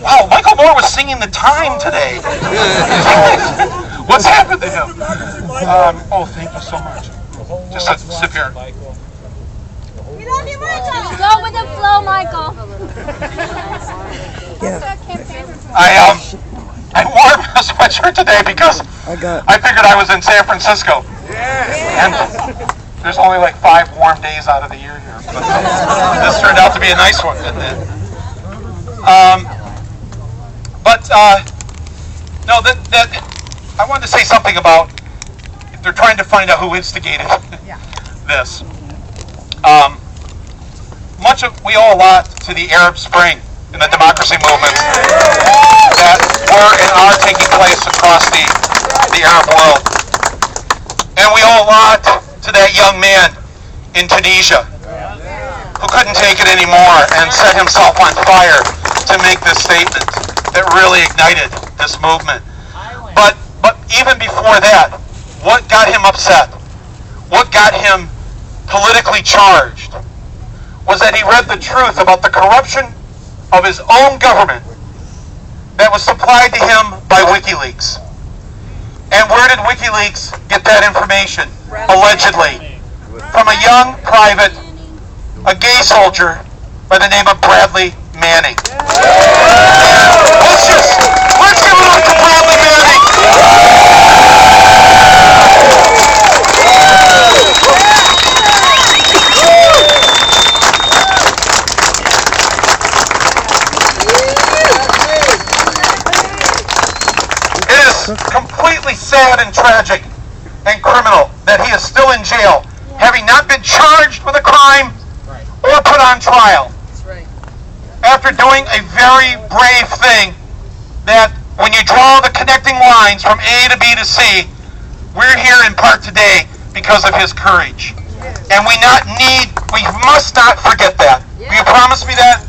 Wow, Michael Moore was singing the time today. What's happened to him? Oh, thank you so much. Just sit here. We love you, Michael. Go with the flow, Michael. I wore a sweatshirt today because I figured I was in San Francisco. And there's only like 5 warm days out of the year here. But this turned out to be a nice one, didn't it? No, that I wanted to say something about they're trying to find out who instigated this. We owe a lot to the Arab Spring and the democracy movements that were and are taking place across the Arab world. And we owe a lot to that young man in Tunisia who couldn't take it anymore and set himself on fire to make this statement that really ignited this movement. But even before that, what got him upset, what got him politically charged, was that he read the truth about the corruption of his own government that was supplied to him by WikiLeaks. And where did WikiLeaks get that information? Allegedly. From a young private, a gay soldier by the name of Bradley Manning. Let's give it up to Bradley Manning. Completely sad and tragic and criminal that he is still in jail, having not been charged with a crime or put on trial. After doing a very brave thing that when you draw the connecting lines from A to B to C, we're here in part today because of his courage. And we must not forget that. Will you promise me that?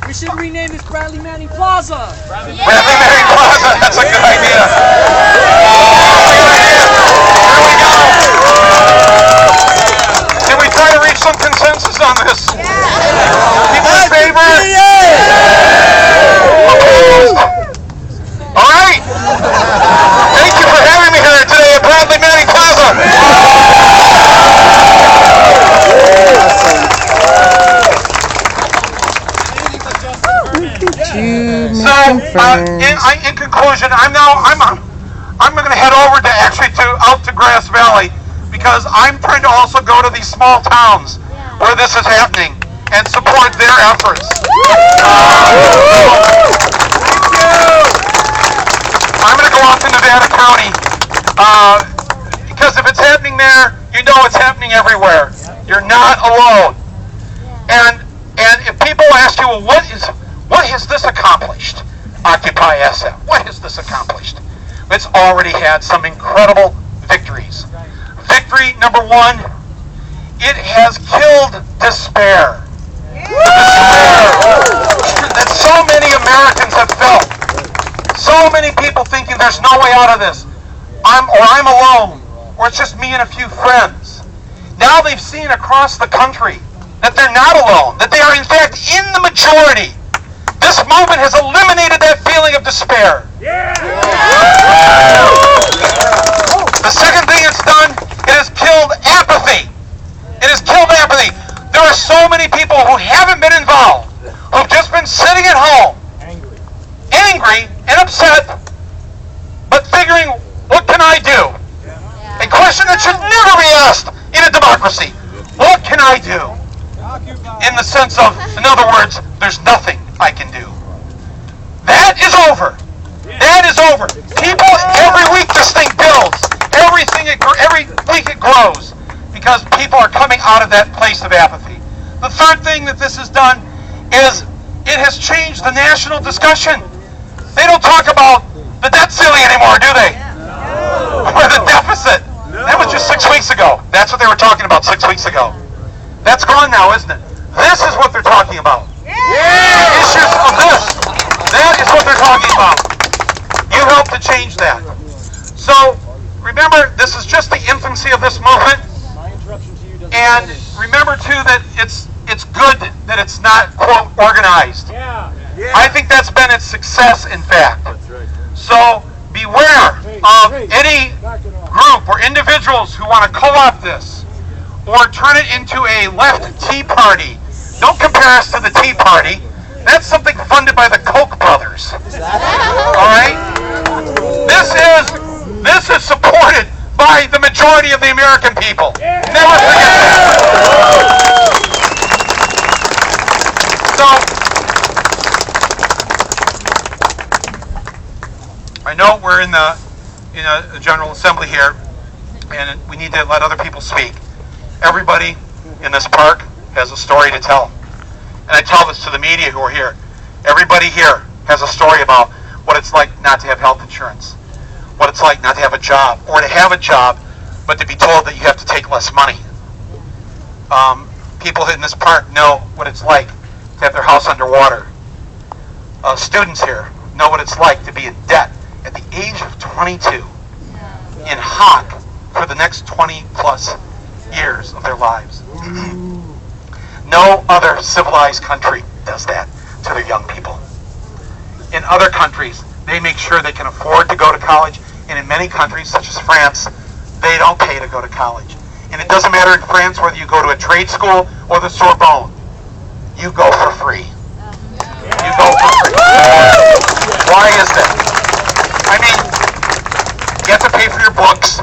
We should rename this Bradley Manning Plaza. Bradley Manning Plaza, that's a good idea. Here we go. Can we try to reach some consensus on this? People in favor? Opposed? All right. Thank you for having me here today at Bradley Manning Plaza. In conclusion, I'm going to head over out to Grass Valley because I'm trying to also go to these small towns where this is happening and support their efforts. I'm going to go off to Nevada County because if it's happening there, you know it's happening everywhere. You're not alone. And if people ask you, well, what has this accomplished? OccupySF. What has this accomplished? It's already had some incredible victories. Victory number 1, it has killed despair. Despair that so many Americans have felt. So many people thinking there's no way out of this. I'm alone, or it's just me and a few friends. Now they've seen across the country that they're not alone, that they are in fact in the majority. This movement has eliminated that feeling of despair. The second thing it's done, it has killed apathy. It has killed apathy. There are so many people who haven't been involved, who've just been sitting at home, angry and upset, but figuring, what can I do? A question that should never be asked in a democracy. What can I do? In the sense of, in other words, there's nothing I can do. That is over. That is over. People every week this thing builds. Every week it grows because people are coming out of that place of apathy. The third thing that this has done is it has changed the national discussion. They don't talk about the debt ceiling anymore, do they? Or the deficit. That was just 6 weeks ago. That's what they were talking about 6 weeks ago. That's gone now, isn't it? This is what they're talking about. The issues of this. That is what they're talking about. You helped to change that. So, remember, this is just the infancy of this movement. And remember, too, that it's good that that it's not, quote, organized. I think that's been its success, in fact. So beware of any group or individuals who want to co-opt this or turn it into a left Tea Party. Don't compare us to the Tea Party. That's something funded by the Koch brothers. All right? This is supported by the majority of the American people. Never forget that. So, I know we're in a General Assembly here, and we need to let other people speak. Everybody in this park has a story to tell. And I tell this to the media who are here. Everybody here has a story about what it's like not to have health insurance, what it's like not to have a job, or to have a job, but to be told that you have to take less money. People in this park know what it's like to have their house underwater. Students here know what it's like to be in debt at the age of 22 in hock for the next 20 plus years of their lives. No other civilized country does that to their young people. In other countries, they make sure they can afford to go to college, and in many countries, such as France, they don't pay to go to college. And it doesn't matter in France whether you go to a trade school or the Sorbonne. You go for free. You go for free. Why is that? I mean, you have to pay for your books,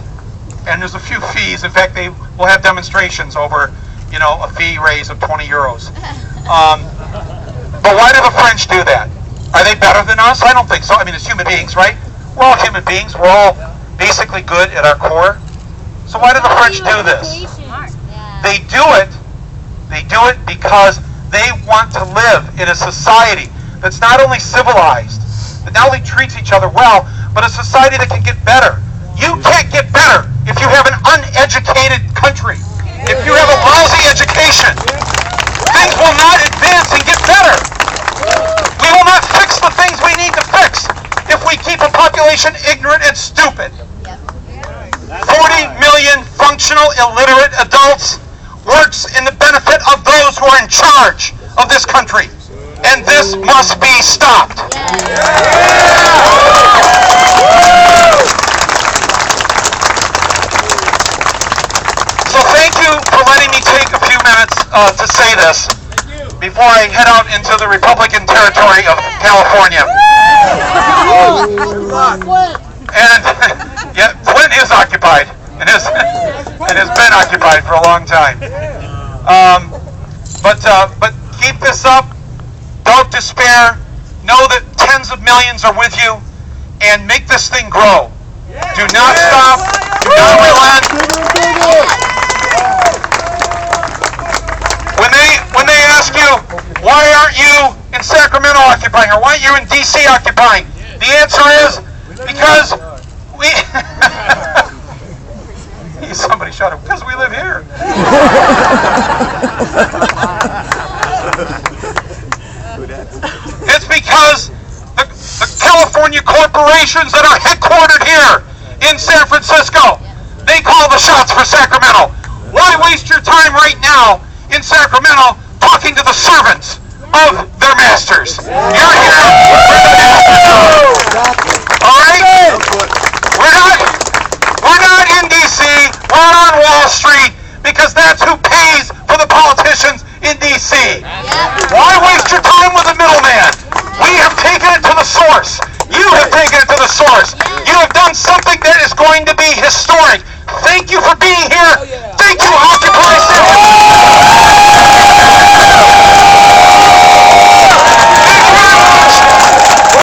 and there's a few fees. In fact, they will have demonstrations over, a fee raise of 20 euros. But why do the French do that? Are they better than us? I don't think so. I mean, as human beings, right? We're all human beings. We're all basically good at our core. So why do the French do this? They do it because they want to live in a society that's not only civilized, that not only treats each other well, but a society that can get better. You can't get better if you have an uneducated country. If you have a lousy education, things will not advance and get better. We will not fix the things we need to fix if we keep a population ignorant and stupid. 40 million functional illiterate adults works in the benefit of those who are in charge of this country. And this must be stopped. So thank you for letting me take a few minutes to say this before I head out into the Republican territory of California. And yeah, Flint is occupied and has been occupied for a long time. But keep this up. Don't despair. Know that tens of millions are with you, and make this thing grow. Do not stop. Do not relent. When they ask you, why aren't you in Sacramento occupying, or why aren't you in D.C. occupying? The answer is because we... Somebody shot him, because we live here. It's because the California corporations that are headquartered here in San Francisco, they call the shots for Sacramento. Why waste your time right now in Sacramento talking to the servants of their masters? You're here for the masters. All right? We're not in D.C. We're on Wall Street, because that's who pays for the politicians in D.C. Why waste your time with a middleman? We have taken it to the source. You have taken it to the source. You have done something that is going to be historic. Thank you for